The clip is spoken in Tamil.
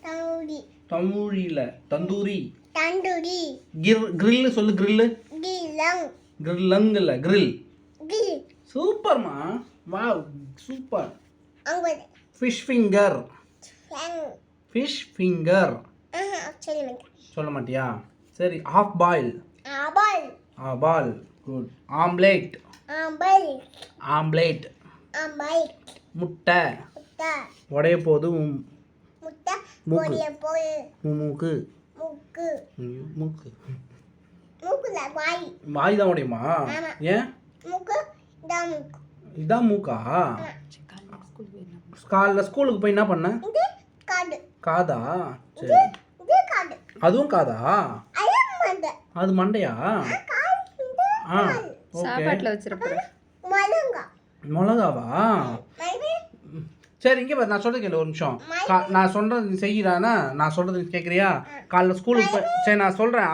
தந்தூரி. தமிழில் தந்தூரி. தந்தூரி. கிரில் சொல்லு. கிரில். கில்லங். கிரில்லங் இல்லை கிரில். கில். சூப்பர்மா. Wow super. அங்க ஃபிஷ் ஃபிங்கர். ஃபேங். Fish finger. சொல்ல மாட்டியா? சரி. Half boil. ஆபால். ஆபால். குட். ஆம்லேட். ஆம்பல். ஆம்லேட். ஆம்பல். முட்டை. முட்டை. உடைய போது முட்டை. மூக்கு. பொரிய போய். மூக்கு. மூக்கு. மூக்கு. மூக்குல வாய். வாய் தான் உடையுமா? ஏன்? மூக்கு தான் மூக்கு. இதான் மூக்கா? காலைல ஸ்கூலுக்கு போய் என்ன பண்ண? இது காடு. காதா? சரி. இது காடு. அதுவும் காதா? அது மண்டை. அது மண்டையா? ஆ ஓகே. சாப்பாட்டில் வச்சிருப்ப மலங்கா. மிளகாவா? மைபி சரி இங்கே பாரு, நான் சொல்கிறது கேளு ஒரு நிமிஷம். நான் சொல்கிறது நீ செய்கிறானா? நான் சொல்கிறது நீ கேட்குறியா? காலைல ஸ்கூலுக்கு போய் சரி நான் சொல்கிறேன்.